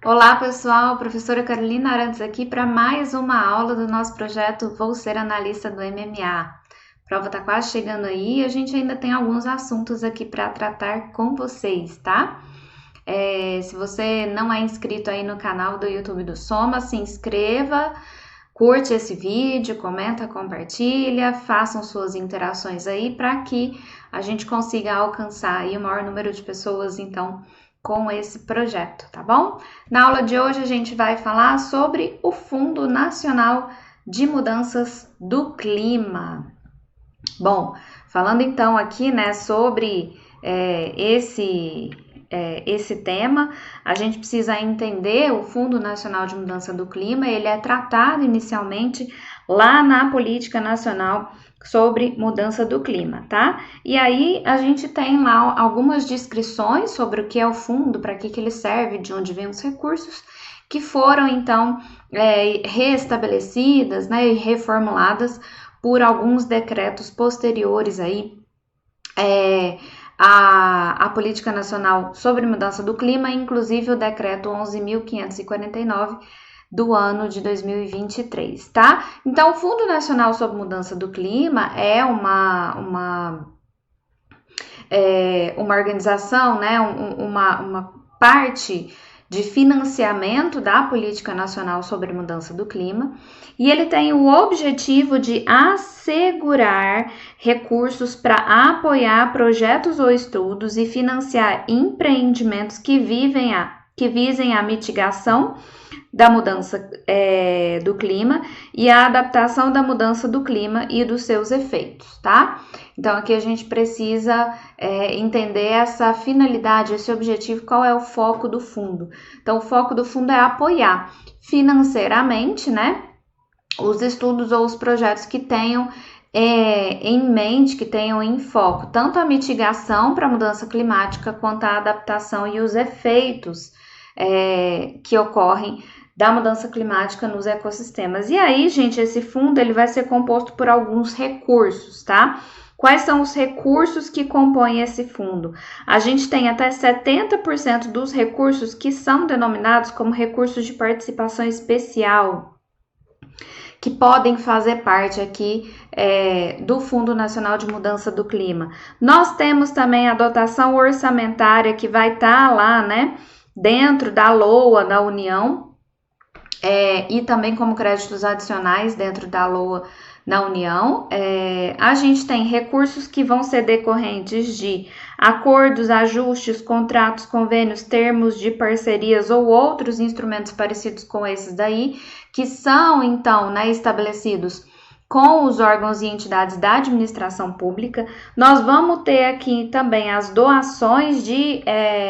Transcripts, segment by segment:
Olá pessoal, professora Carolina Arantes aqui para mais uma aula do nosso projeto Vou Ser Analista do MMA. A prova está quase chegando aí e a gente ainda tem alguns assuntos aqui para tratar com vocês, tá? Se você não é inscrito aí no canal do YouTube do Soma, se inscreva, curte esse vídeo, comenta, compartilha, façam suas interações aí para que a gente consiga alcançar aí o maior número de pessoas, então, com esse projeto, tá bom? Na aula de hoje a gente vai falar sobre o Fundo Nacional de Mudanças do Clima. Bom, falando então aqui, né, sobre esse tema, a gente precisa entender o Fundo Nacional de Mudança do Clima. Ele é tratado inicialmente lá na Política Nacional sobre Mudança do Clima, tá? E aí a gente tem lá algumas descrições sobre o que é o fundo, para que ele serve, de onde vêm os recursos, que foram então reestabelecidas, né, e reformuladas por alguns decretos posteriores aí a Política Nacional sobre Mudança do Clima, inclusive o decreto 11.549 do ano de 2023, tá? Então, o Fundo Nacional sobre Mudança do Clima é uma organização, né, uma parte de financiamento da Política Nacional sobre Mudança do Clima, e ele tem o objetivo de assegurar recursos para apoiar projetos ou estudos e financiar empreendimentos que visem a mitigação da mudança do clima e a adaptação da mudança do clima e dos seus efeitos, tá? Então, aqui a gente precisa entender essa finalidade, esse objetivo, qual é o foco do fundo. Então, o foco do fundo é apoiar financeiramente, né, os estudos ou os projetos que tenham em mente, que tenham em foco tanto a mitigação para a mudança climática, quanto a adaptação e os efeitos que ocorrem da mudança climática nos ecossistemas. E aí, gente, esse fundo ele vai ser composto por alguns recursos, tá? Quais são os recursos que compõem esse fundo? A gente tem até 70% dos recursos que são denominados como recursos de participação especial, que podem fazer parte aqui do Fundo Nacional de Mudança do Clima. Nós temos também a dotação orçamentária que vai estar lá, né, dentro da LOA da União, e também como créditos adicionais dentro da LOA na União. A gente tem recursos que vão ser decorrentes de acordos, ajustes, contratos, convênios, termos de parcerias ou outros instrumentos parecidos com esses daí, que são, então, né, estabelecidos com os órgãos e entidades da administração pública. Nós vamos ter aqui também as doações de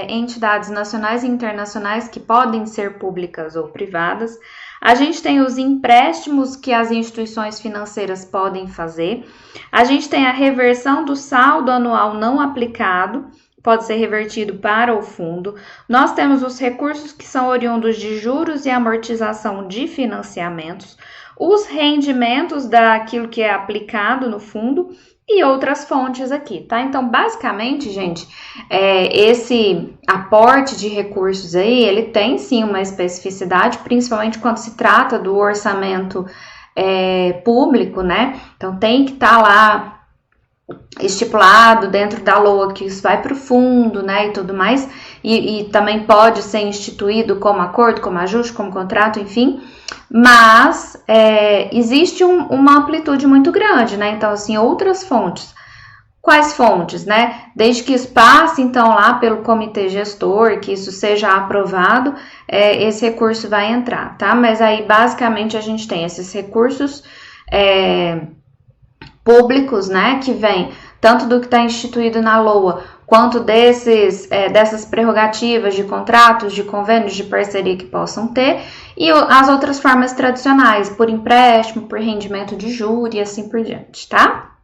entidades nacionais e internacionais que podem ser públicas ou privadas. A gente tem os empréstimos que as instituições financeiras podem fazer. A gente tem a reversão do saldo anual não aplicado, pode ser revertido para o fundo. Nós temos os recursos que são oriundos de juros e amortização de financiamentos, os rendimentos daquilo que é aplicado no fundo e outras fontes aqui, tá? Então, basicamente, gente, esse aporte de recursos aí, ele tem sim uma especificidade, principalmente quando se trata do orçamento público, né? Então, tem que estar lá estipulado dentro da LOA que isso vai para o fundo, né, e tudo mais, e também pode ser instituído como acordo, como ajuste, como contrato, enfim, mas existe uma amplitude muito grande, né, então, assim, outras fontes. Quais fontes, né? Desde que isso passe, então, lá pelo comitê gestor, que isso seja aprovado, esse recurso vai entrar, tá? Mas aí, basicamente, a gente tem esses recursos públicos, né, que vem tanto do que está instituído na LOA, quanto dessas prerrogativas de contratos, de convênios, de parceria que possam ter, e as outras formas tradicionais, por empréstimo, por rendimento de juros e assim por diante, tá?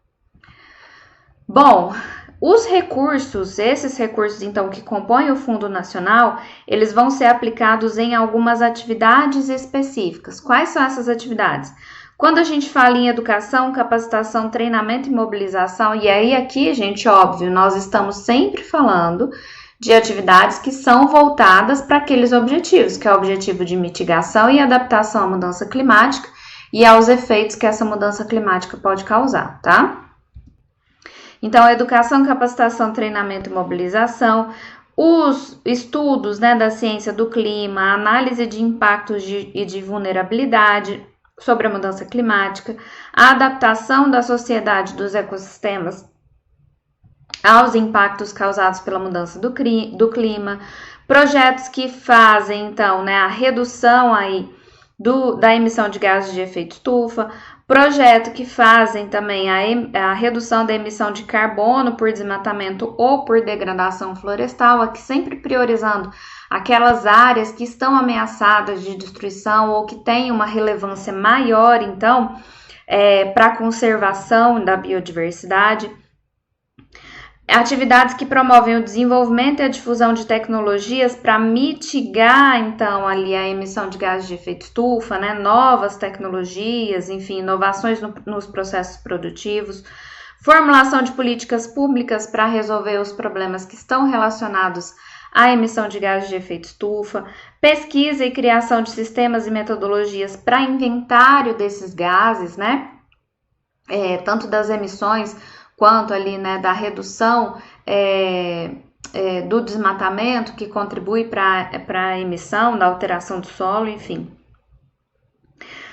Bom, esses recursos, então, que compõem o Fundo Nacional, eles vão ser aplicados em algumas atividades específicas. Quais são essas atividades? Quando a gente fala em educação, capacitação, treinamento e mobilização, e aí aqui, gente, óbvio, nós estamos sempre falando de atividades que são voltadas para aqueles objetivos, que é o objetivo de mitigação e adaptação à mudança climática e aos efeitos que essa mudança climática pode causar, tá? Então, educação, capacitação, treinamento e mobilização, os estudos, né, da ciência do clima, a análise de impactos e de vulnerabilidade sobre a mudança climática, a adaptação da sociedade dos ecossistemas aos impactos causados pela mudança do clima, projetos que fazem, então, né, a redução aí da emissão de gases de efeito estufa, projeto que fazem também a redução da emissão de carbono por desmatamento ou por degradação florestal, aqui sempre priorizando aquelas áreas que estão ameaçadas de destruição ou que têm uma relevância maior, então, para a conservação da biodiversidade. Atividades que promovem o desenvolvimento e a difusão de tecnologias para mitigar, então, ali a emissão de gases de efeito estufa, né? Novas tecnologias, enfim, inovações nos processos produtivos, formulação de políticas públicas para resolver os problemas que estão relacionados à emissão de gases de efeito estufa, pesquisa e criação de sistemas e metodologias para inventário desses gases, né? Tanto das emissões quanto ali, né, da redução do desmatamento, que contribui para a emissão, da alteração do solo, enfim.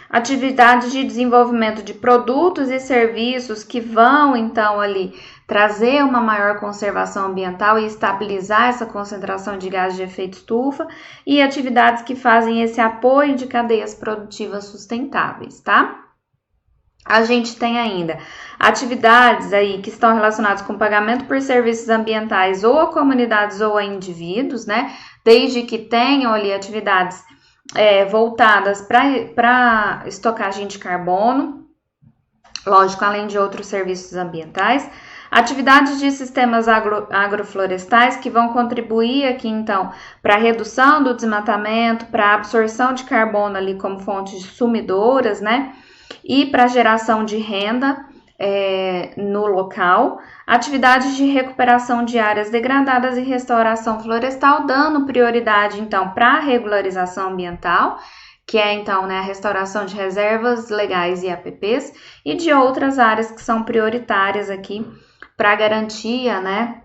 Atividades de desenvolvimento de produtos e serviços que vão, então, ali trazer uma maior conservação ambiental e estabilizar essa concentração de gases de efeito estufa, e atividades que fazem esse apoio de cadeias produtivas sustentáveis, tá? A gente tem ainda atividades aí que estão relacionadas com pagamento por serviços ambientais ou a comunidades ou a indivíduos, né? Desde que tenham ali atividades voltadas para estocagem de carbono, lógico, além de outros serviços ambientais. Atividades de sistemas agroflorestais que vão contribuir aqui, então, para a redução do desmatamento, para a absorção de carbono ali como fontes sumidoras, né? E para geração de renda no local, atividades de recuperação de áreas degradadas e restauração florestal, dando prioridade, então, para a regularização ambiental, que é, então, né, a restauração de reservas legais e APPs, e de outras áreas que são prioritárias aqui para a garantia, né,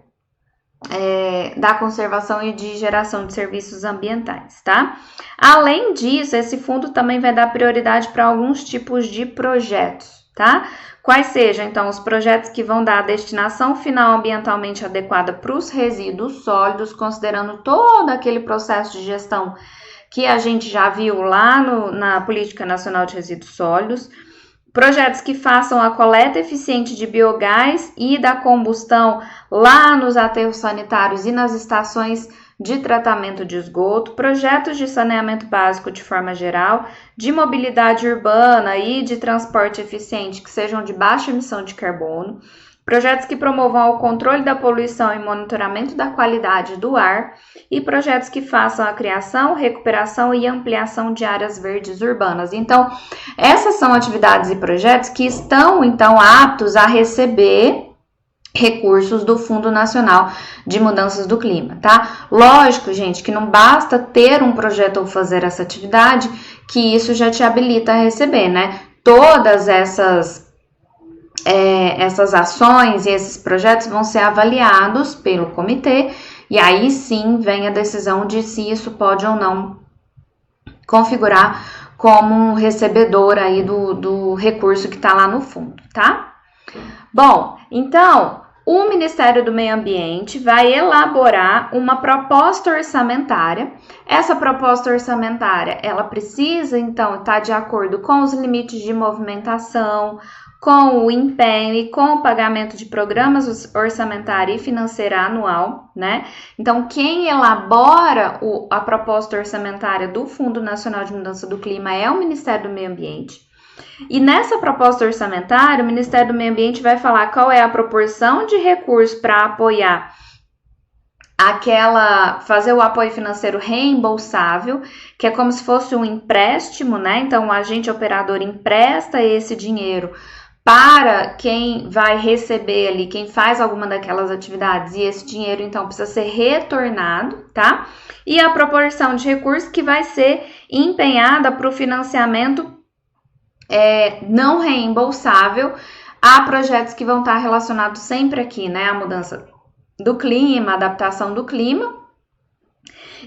da conservação e de geração de serviços ambientais, tá? Além disso, esse fundo também vai dar prioridade para alguns tipos de projetos, tá? Quais sejam, então, os projetos que vão dar a destinação final ambientalmente adequada para os resíduos sólidos, considerando todo aquele processo de gestão que a gente já viu lá na Política Nacional de Resíduos Sólidos, projetos que façam a coleta eficiente de biogás e da combustão lá nos aterros sanitários e nas estações de tratamento de esgoto, projetos de saneamento básico de forma geral, de mobilidade urbana e de transporte eficiente que sejam de baixa emissão de carbono, projetos que promovam o controle da poluição e monitoramento da qualidade do ar e projetos que façam a criação, recuperação e ampliação de áreas verdes urbanas. Então, essas são atividades e projetos que estão, então, aptos a receber recursos do Fundo Nacional de Mudanças do Clima, tá? Lógico, gente, que não basta ter um projeto ou fazer essa atividade, que isso já te habilita a receber, né? Todas essas ações e esses projetos vão ser avaliados pelo comitê e aí sim vem a decisão de se isso pode ou não configurar como um recebedor aí do recurso que está lá no fundo, tá? Bom, então, o Ministério do Meio Ambiente vai elaborar uma proposta orçamentária. Essa proposta orçamentária, ela precisa, então, estar de acordo com os limites de movimentação, com o empenho e com o pagamento de programas orçamentária e financeira anual, né? Então, quem elabora a proposta orçamentária do Fundo Nacional de Mudança do Clima é o Ministério do Meio Ambiente. E nessa proposta orçamentária, o Ministério do Meio Ambiente vai falar qual é a proporção de recursos para apoiar fazer o apoio financeiro reembolsável, que é como se fosse um empréstimo, né? Então, o agente operador empresta esse dinheiro para quem vai receber ali, quem faz alguma daquelas atividades, e esse dinheiro então precisa ser retornado, tá? E a proporção de recursos que vai ser empenhada para o financiamento não reembolsável a projetos que vão estar relacionados sempre aqui, né? A mudança do clima, a adaptação do clima.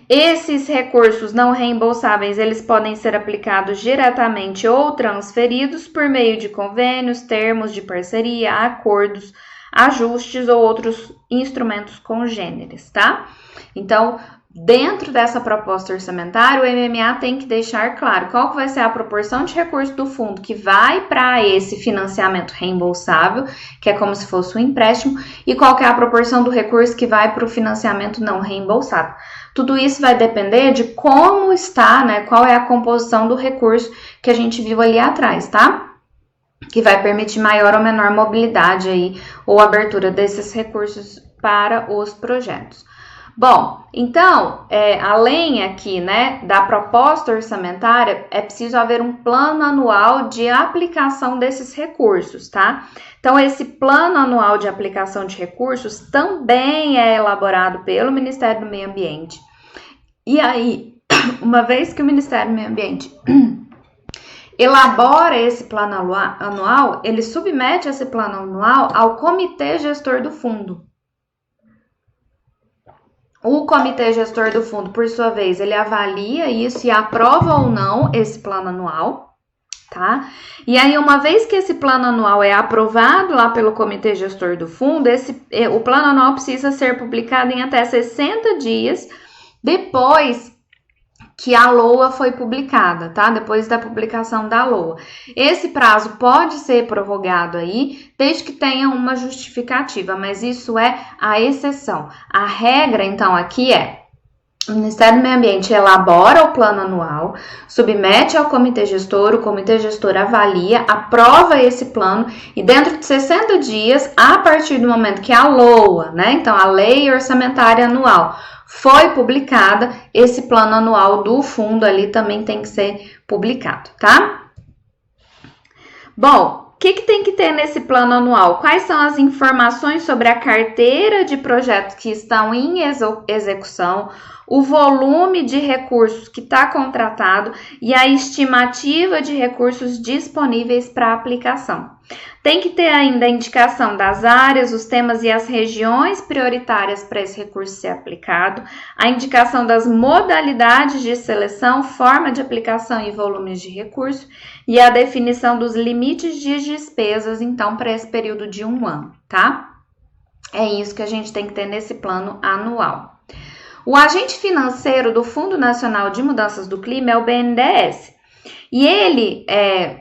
Esses recursos não reembolsáveis, eles podem ser aplicados diretamente ou transferidos por meio de convênios, termos de parceria, acordos, ajustes ou outros instrumentos congêneres, tá? Então, dentro dessa proposta orçamentária, o MMA tem que deixar claro qual que vai ser a proporção de recursos do fundo que vai para esse financiamento reembolsável, que é como se fosse um empréstimo, e qual que é a proporção do recurso que vai para o financiamento não reembolsável. Tudo isso vai depender de como está, né, qual é a composição do recurso que a gente viu ali atrás, tá? Que vai permitir maior ou menor mobilidade aí, ou abertura desses recursos para os projetos. Bom, então, além aqui, né, da proposta orçamentária, é preciso haver um plano anual de aplicação desses recursos, tá? Então, esse plano anual de aplicação de recursos também é elaborado pelo Ministério do Meio Ambiente. E aí, uma vez que o Ministério do Meio Ambiente elabora esse plano anual, ele submete esse plano anual ao Comitê Gestor do Fundo. O Comitê Gestor do Fundo, por sua vez, ele avalia isso e aprova ou não esse plano anual, tá? E aí, uma vez que esse plano anual é aprovado lá pelo Comitê Gestor do Fundo, o plano anual precisa ser publicado em até 60 dias depois que a LOA foi publicada, tá? Depois da publicação da LOA. Esse prazo pode ser prorrogado aí, desde que tenha uma justificativa, mas isso é a exceção. A regra, então, aqui é: o Ministério do Meio Ambiente elabora o plano anual, submete ao Comitê Gestor, o Comitê Gestor avalia, aprova esse plano e dentro de 60 dias, a partir do momento que a LOA, né, então a Lei Orçamentária Anual, foi publicada, esse plano anual do fundo ali também tem que ser publicado, tá? Bom, o que tem que ter nesse plano anual? Quais são as informações sobre a carteira de projetos que estão em execução, o volume de recursos que está contratado e a estimativa de recursos disponíveis para aplicação. Tem que ter ainda a indicação das áreas, os temas e as regiões prioritárias para esse recurso ser aplicado, a indicação das modalidades de seleção, forma de aplicação e volumes de recurso e a definição dos limites de despesas, então, para esse período de 1 ano, tá? É isso que a gente tem que ter nesse plano anual. O agente financeiro do Fundo Nacional de Mudanças do Clima é o BNDES. E ele,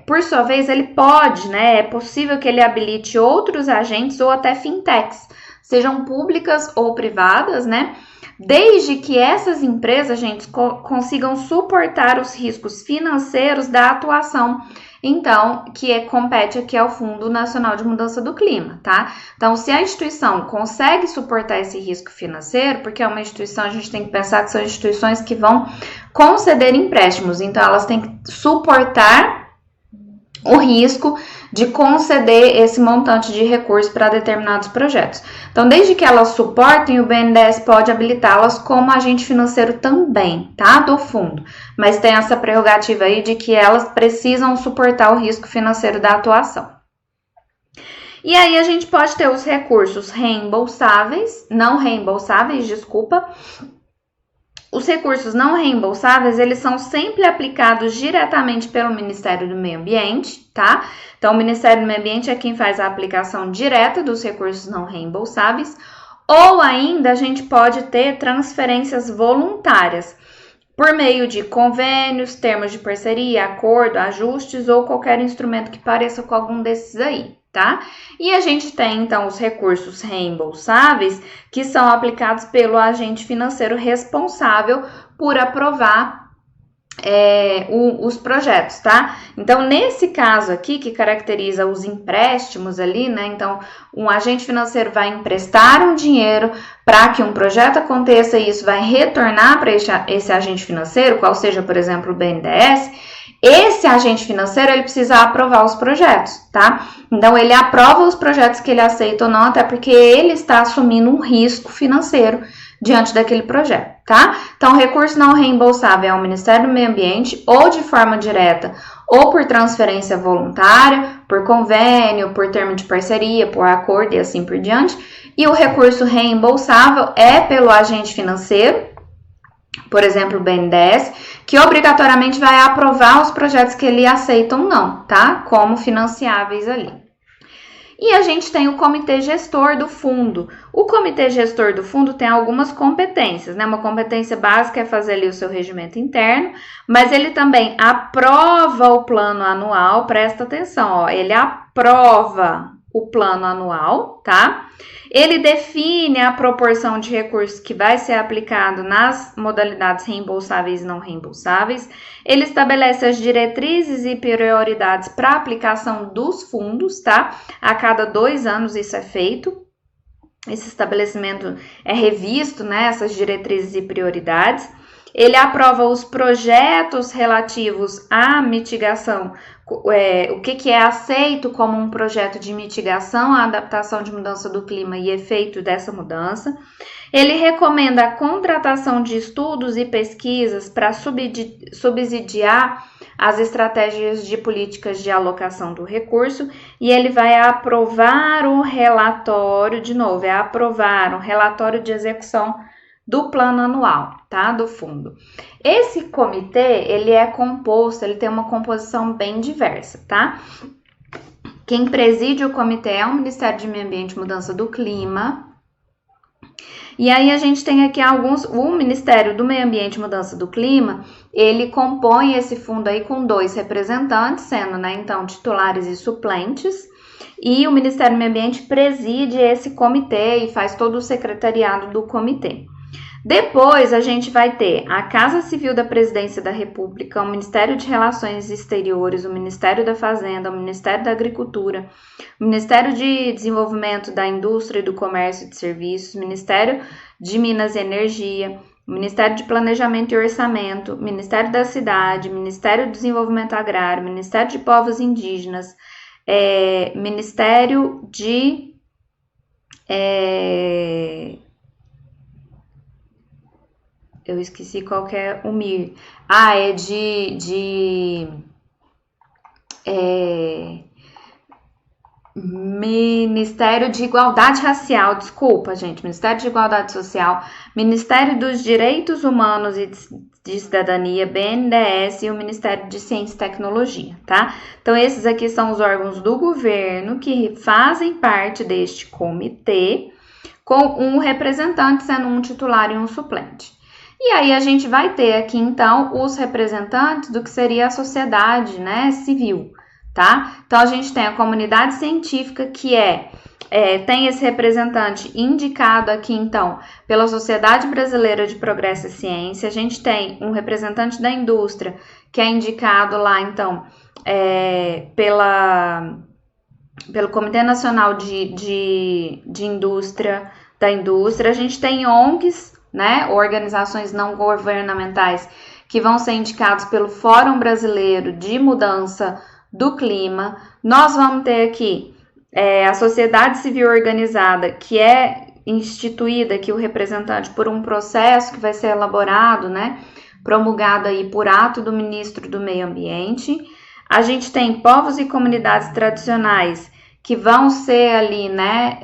por sua vez, ele pode, né? É possível que ele habilite outros agentes ou até fintechs, sejam públicas ou privadas, né? Desde que essas empresas, gente, consigam suportar os riscos financeiros da atuação, então, que compete aqui ao Fundo Nacional de Mudança do Clima, tá? Então, se a instituição consegue suportar esse risco financeiro, porque é uma instituição, a gente tem que pensar que são instituições que vão conceder empréstimos, então elas têm que suportar o risco de conceder esse montante de recursos para determinados projetos. Então, desde que elas suportem, o BNDES pode habilitá-las como agente financeiro também, tá? Do fundo. Mas tem essa prerrogativa aí de que elas precisam suportar o risco financeiro da atuação. E aí a gente pode ter os recursos não reembolsáveis, desculpa. Os recursos não reembolsáveis, eles são sempre aplicados diretamente pelo Ministério do Meio Ambiente, tá? Então, o Ministério do Meio Ambiente é quem faz a aplicação direta dos recursos não reembolsáveis, ou ainda a gente pode ter transferências voluntárias, por meio de convênios, termos de parceria, acordo, ajustes ou qualquer instrumento que pareça com algum desses aí, tá? E a gente tem, então, os recursos reembolsáveis, que são aplicados pelo agente financeiro responsável por aprovar os projetos, tá? Então, nesse caso aqui, que caracteriza os empréstimos ali, né? Então, um agente financeiro vai emprestar um dinheiro para que um projeto aconteça e isso vai retornar para esse agente financeiro, qual seja, por exemplo, o BNDES. Esse agente financeiro, ele precisa aprovar os projetos, tá? Então, ele aprova os projetos que ele aceita ou não, até porque ele está assumindo um risco financeiro diante daquele projeto, tá? Então, recurso não reembolsável é ao Ministério do Meio Ambiente, ou de forma direta, ou por transferência voluntária, por convênio, por termo de parceria, por acordo e assim por diante. E o recurso reembolsável é pelo agente financeiro, por exemplo, o BNDES, que obrigatoriamente vai aprovar os projetos que ele aceita ou não, tá? Como financiáveis ali. E a gente tem o comitê gestor do fundo. O comitê gestor do fundo tem algumas competências, né? Uma competência básica é fazer ali o seu regimento interno, mas ele também aprova o plano anual, presta atenção, ó, ele aprova o plano anual, tá? Ele define a proporção de recursos que vai ser aplicado nas modalidades reembolsáveis e não reembolsáveis. Ele estabelece as diretrizes e prioridades para a aplicação dos fundos, tá? A cada 2 anos isso é feito. Esse estabelecimento é revisto, né? Essas diretrizes e prioridades. Ele aprova os projetos relativos à mitigação, o que é aceito como um projeto de mitigação à adaptação de mudança do clima e efeito dessa mudança. Ele recomenda a contratação de estudos e pesquisas para subsidiar as estratégias de políticas de alocação do recurso e ele vai aprovar o relatório, de novo, aprovar o relatório de execução do plano anual, tá? Do fundo. Esse comitê, ele é composto, ele tem uma composição bem diversa, tá? Quem preside o comitê é o Ministério de Meio Ambiente e Mudança do Clima. E aí a gente tem aqui o Ministério do Meio Ambiente e Mudança do Clima, ele compõe esse fundo aí com 2 representantes, sendo, né, então, titulares e suplentes. E o Ministério do Meio Ambiente preside esse comitê e faz todo o secretariado do comitê. Depois, a gente vai ter a Casa Civil da Presidência da República, o Ministério de Relações Exteriores, o Ministério da Fazenda, o Ministério da Agricultura, o Ministério de Desenvolvimento da Indústria e do Comércio e de Serviços, o Ministério de Minas e Energia, o Ministério de Planejamento e Orçamento, o Ministério da Cidade, o Ministério do Desenvolvimento Agrário, o Ministério de Povos Indígenas, Ministério de... Eu esqueci qual que é o MIR. Ministério de Igualdade Racial, desculpa, gente. Ministério de Igualdade Social, Ministério dos Direitos Humanos e de Cidadania, BNDES e o Ministério de Ciência e Tecnologia, tá? Então, esses aqui são os órgãos do governo que fazem parte deste comitê, com um representante sendo um titular e um suplente. E aí a gente vai ter aqui, então, os representantes do que seria a sociedade, né, civil, tá? Então, a gente tem a comunidade científica, que tem esse representante indicado aqui, então, pela Sociedade Brasileira de Progresso e Ciência. A gente tem um representante da indústria, que é indicado lá, então, pelo Comitê Nacional de Indústria, da Indústria. A gente tem ONGs, né, organizações não governamentais, que vão ser indicados pelo Fórum Brasileiro de Mudança do Clima. Nós vamos ter aqui a sociedade civil organizada, que é instituída aqui o representante por um processo que vai ser elaborado, né, promulgado aí por ato do ministro do Meio Ambiente. A gente tem povos e comunidades tradicionais que vão ser ali, né,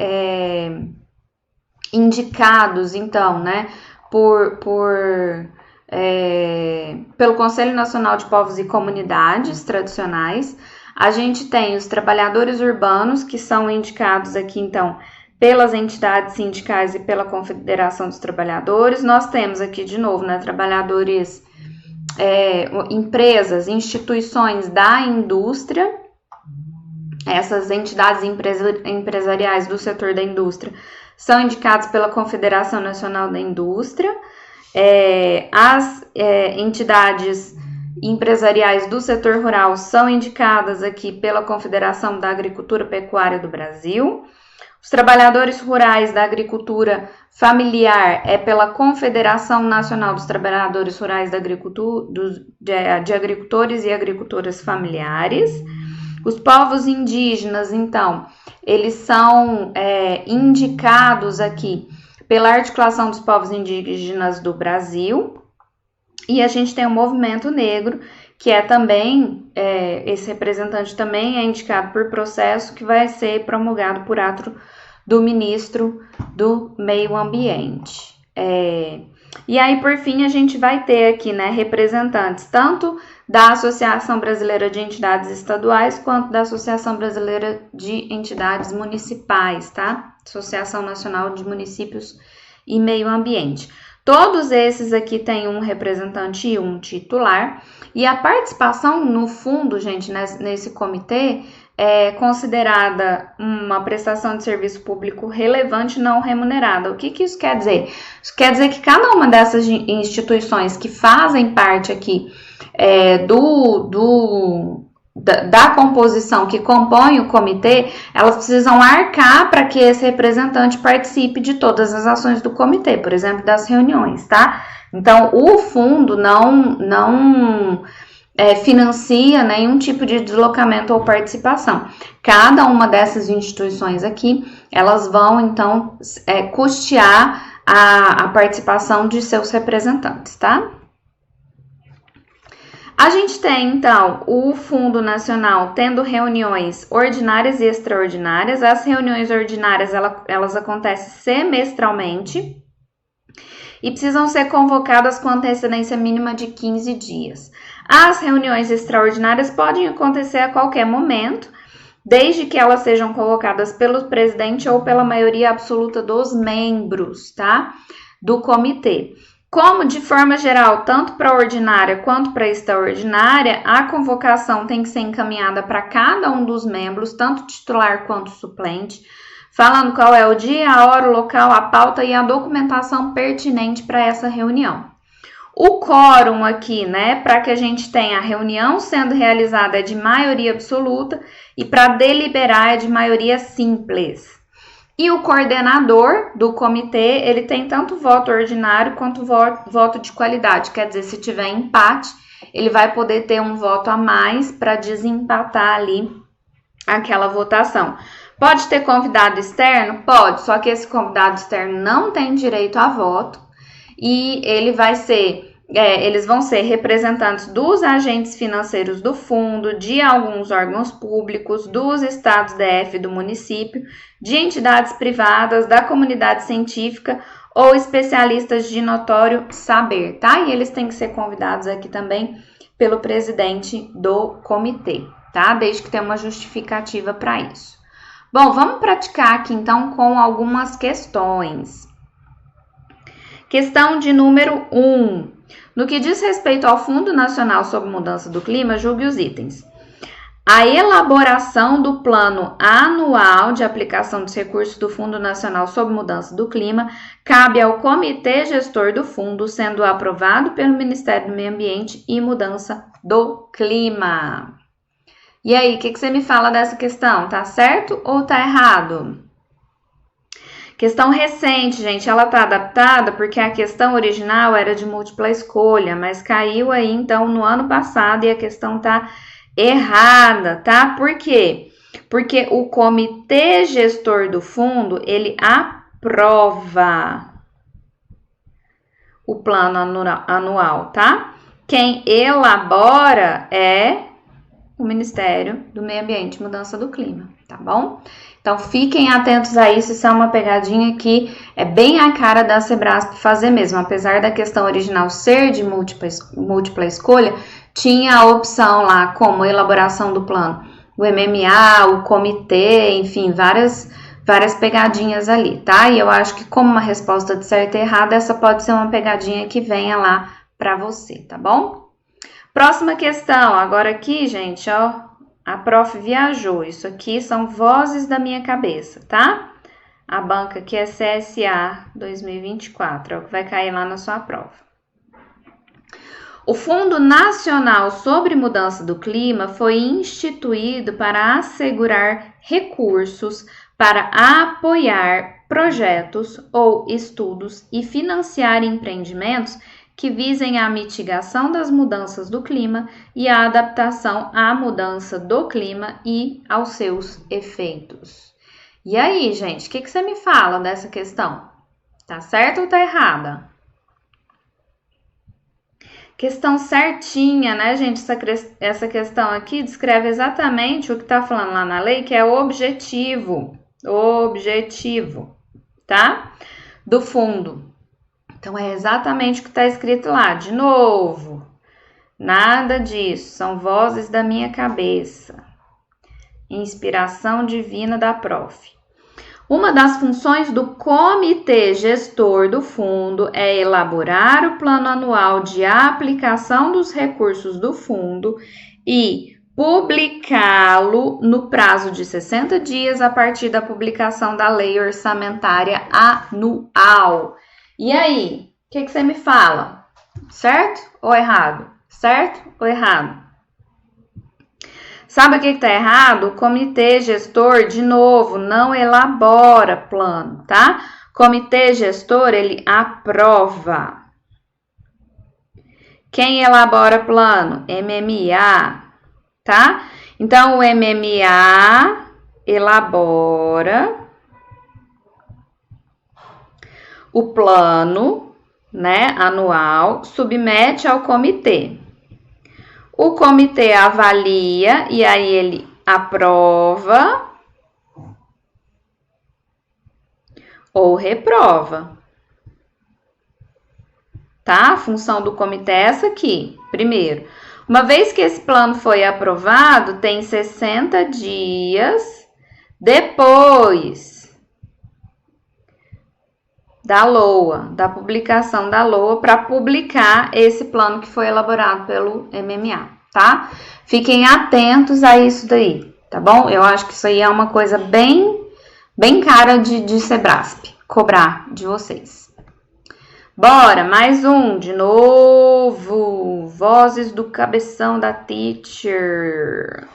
indicados, então, né, pelo Conselho Nacional de Povos e Comunidades Tradicionais. A gente tem os trabalhadores urbanos, que são indicados aqui, então, pelas entidades sindicais e pela Confederação dos Trabalhadores. Nós temos aqui, de novo, né, trabalhadores, empresas, instituições da indústria. Essas entidades empresariais do setor da indústria são indicados pela Confederação Nacional da Indústria. As entidades empresariais do setor rural são indicadas aqui pela Confederação da Agricultura e Pecuária do Brasil. Os trabalhadores rurais da agricultura familiar é pela Confederação Nacional dos Trabalhadores Rurais da Agricultura, de Agricultores e Agricultoras Familiares. Os povos indígenas, então, eles são indicados aqui pela Articulação dos Povos Indígenas do Brasil. E a gente tem o Movimento Negro, que é também, esse representante também é indicado por processo que vai ser promulgado por ato do ministro do Meio Ambiente. E aí, por fim, a gente vai ter aqui, né, representantes tanto da Associação Brasileira de Entidades Estaduais quanto da Associação Brasileira de Entidades Municipais, tá? Associação Nacional de Municípios e Meio Ambiente. Todos esses aqui têm um representante e um titular, e a participação no fundo, gente, nesse comitê é considerada uma prestação de serviço público relevante não remunerada. O que isso quer dizer? Isso quer dizer que cada uma dessas instituições que fazem parte aqui da composição que compõe o comitê, elas precisam arcar para que esse representante participe de todas as ações do comitê, por exemplo, das reuniões, tá? Então, o fundo não financia nenhum tipo de deslocamento ou participação. Cada uma dessas instituições aqui, elas vão, então, custear a participação de seus representantes, tá? A gente tem, então, o Fundo Nacional tendo reuniões ordinárias e extraordinárias. As reuniões ordinárias, elas acontecem semestralmente e precisam ser convocadas com antecedência mínima de 15 dias. As reuniões extraordinárias podem acontecer a qualquer momento, desde que elas sejam convocadas pelo presidente ou pela maioria absoluta dos membros, tá? Do comitê. Como, de forma geral, tanto para a ordinária quanto para a extraordinária, a convocação tem que ser encaminhada para cada um dos membros, tanto titular quanto suplente, falando qual é o dia, a hora, o local, a pauta e a documentação pertinente para essa reunião. O quórum aqui, né, para que a gente tenha a reunião sendo realizada é de maioria absoluta e para deliberar é de maioria simples. E o coordenador do comitê, ele tem tanto voto ordinário quanto voto de qualidade. Quer dizer, se tiver empate, ele vai poder ter um voto a mais para desempatar ali aquela votação. Pode ter convidado externo? Pode, só que esse convidado externo não tem direito a voto e ele vai ser... eles vão ser representantes dos agentes financeiros do fundo, de alguns órgãos públicos, dos estados DF do município, de entidades privadas, da comunidade científica ou especialistas de notório saber, tá? E eles têm que ser convidados aqui também pelo presidente do comitê, tá? Desde que tenha uma justificativa para isso. Bom, vamos praticar aqui então com algumas questões. Questão de número 1. No que diz respeito ao Fundo Nacional sobre Mudança do Clima, julgue os itens. A elaboração do Plano Anual de Aplicação dos Recursos do Fundo Nacional sobre Mudança do Clima cabe ao Comitê Gestor do Fundo, sendo aprovado pelo Ministério do Meio Ambiente e Mudança do Clima. E aí, o que você me fala dessa questão? Tá certo ou tá errado? Questão recente, gente, ela tá adaptada porque a questão original era de múltipla escolha, mas caiu aí, então, no ano passado e a questão tá errada, tá? Por quê? Porque o comitê gestor do fundo, ele aprova o plano anual, tá? Quem elabora é o Ministério do Meio Ambiente e Mudança do Clima, tá bom? Então, fiquem atentos a isso, isso é uma pegadinha que é bem a cara da Sebrasp fazer mesmo. Apesar da questão original ser de múltipla escolha, tinha a opção lá como elaboração do plano, o MMA, o comitê, enfim, várias pegadinhas ali, tá? E eu acho que como uma resposta de certo e errado, essa pode ser uma pegadinha que venha lá para você, tá bom? Próxima questão, agora aqui, gente, ó, a prof viajou, isso aqui são vozes da minha cabeça, tá? A banca aqui é CSA 2024, é o que vai cair lá na sua prova. O Fundo Nacional sobre Mudança do Clima foi instituído para assegurar recursos para apoiar projetos ou estudos e financiar empreendimentos que visem a mitigação das mudanças do clima e a adaptação à mudança do clima e aos seus efeitos. E aí, gente, o que você me fala dessa questão? Tá certa ou tá errada? Questão certinha, né, gente? Essa questão aqui descreve exatamente o que tá falando lá na lei, que é o objetivo, tá? Do fundo. Então, é exatamente o que está escrito lá. De novo, nada disso, são vozes da minha cabeça. Inspiração divina da prof. Uma das funções do comitê gestor do fundo é elaborar o plano anual de aplicação dos recursos do fundo e publicá-lo no prazo de 60 dias a partir da publicação da lei orçamentária anual. E aí, o que você me fala? Certo ou errado? Certo ou errado? Sabe o que está errado? O comitê gestor, de novo, não elabora plano, tá? Comitê gestor, ele aprova. Quem elabora plano? MMA, tá? Então, o MMA elabora o plano, né, anual, submete ao comitê. O comitê avalia e aí ele aprova ou reprova. Tá? A função do comitê é essa aqui. Primeiro, uma vez que esse plano foi aprovado, tem 60 dias depois da LOA, da publicação da LOA, para publicar esse plano que foi elaborado pelo MMA, tá? Fiquem atentos a isso daí, tá bom? Eu acho que isso aí é uma coisa bem cara de Sebrasp, cobrar de vocês. Bora, mais um, de novo, vozes do cabeção da teacher.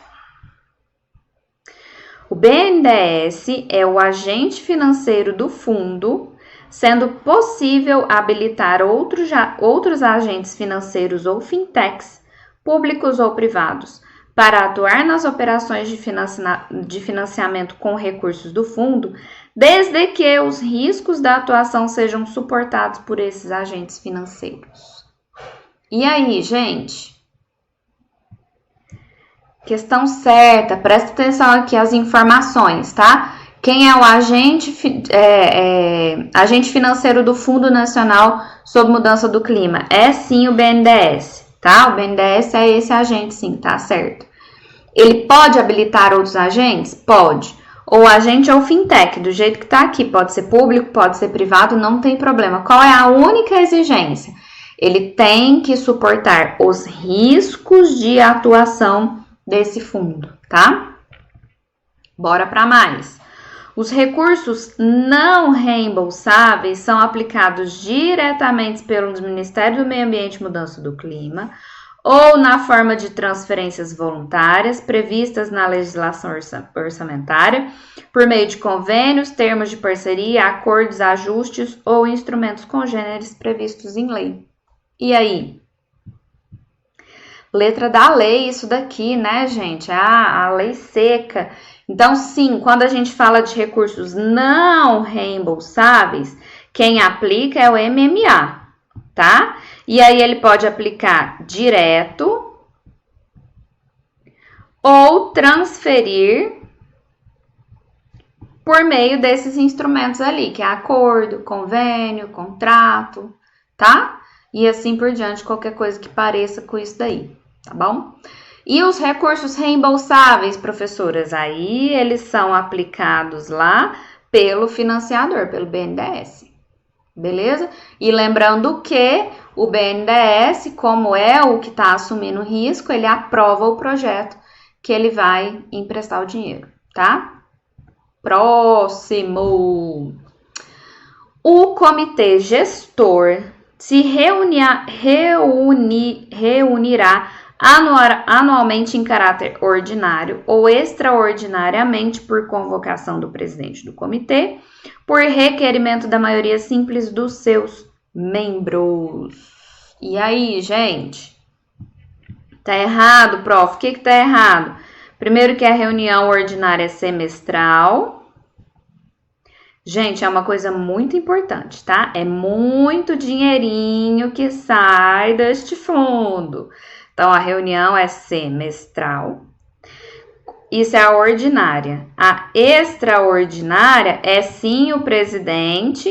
O BNDES é o agente financeiro do fundo, sendo possível habilitar outros agentes financeiros ou fintechs, públicos ou privados, para atuar nas operações de financiamento com recursos do fundo, desde que os riscos da atuação sejam suportados por esses agentes financeiros. E aí, gente? Questão certa, presta atenção aqui às informações, tá? Quem é o agente financeiro do Fundo Nacional sobre Mudança do Clima? É sim o BNDES, tá? O BNDES é esse agente sim, tá certo. Ele pode habilitar outros agentes? Pode. Ou agente ou fintech, do jeito que tá aqui. Pode ser público, pode ser privado, não tem problema. Qual é a única exigência? Ele tem que suportar os riscos de atuação desse fundo, tá? Bora para mais. Os recursos não reembolsáveis são aplicados diretamente pelos Ministérios do Meio Ambiente e Mudança do Clima ou na forma de transferências voluntárias previstas na legislação orçamentária por meio de convênios, termos de parceria, acordos, ajustes ou instrumentos congêneres previstos em lei. E aí? Letra da lei, isso daqui, né, gente? A lei seca. Então, sim, quando a gente fala de recursos não reembolsáveis, quem aplica é o MMA, tá? E aí ele pode aplicar direto ou transferir por meio desses instrumentos ali, que é acordo, convênio, contrato, tá? E assim por diante, qualquer coisa que pareça com isso daí, tá bom? E os recursos reembolsáveis, professoras, aí eles são aplicados lá pelo financiador, pelo BNDES, beleza? E lembrando que o BNDES, como é o que está assumindo o risco, ele aprova o projeto que ele vai emprestar o dinheiro, tá? Próximo. O comitê gestor se reunirá anualmente em caráter ordinário ou extraordinariamente por convocação do presidente do comitê, por requerimento da maioria simples dos seus membros. E aí, gente? Tá errado, prof? O que tá errado? Primeiro que a reunião ordinária é semestral. Gente, é uma coisa muito importante, tá? É muito dinheirinho que sai deste fundo. Então, a reunião é semestral. Isso é a ordinária. A extraordinária é sim o presidente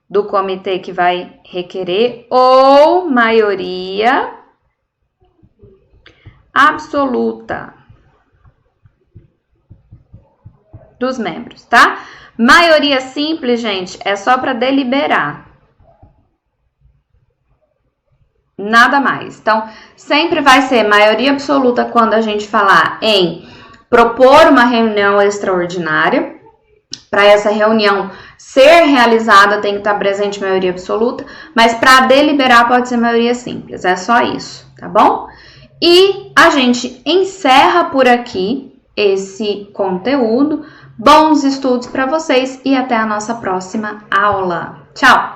do comitê que vai requerer ou maioria absoluta dos membros, tá? Maioria simples, gente, é só para deliberar. Nada mais. Então, sempre vai ser maioria absoluta quando a gente falar em propor uma reunião extraordinária. Para essa reunião ser realizada, tem que estar presente maioria absoluta, mas para deliberar pode ser maioria simples. É só isso, tá bom? E a gente encerra por aqui esse conteúdo. Bons estudos para vocês e até a nossa próxima aula. Tchau!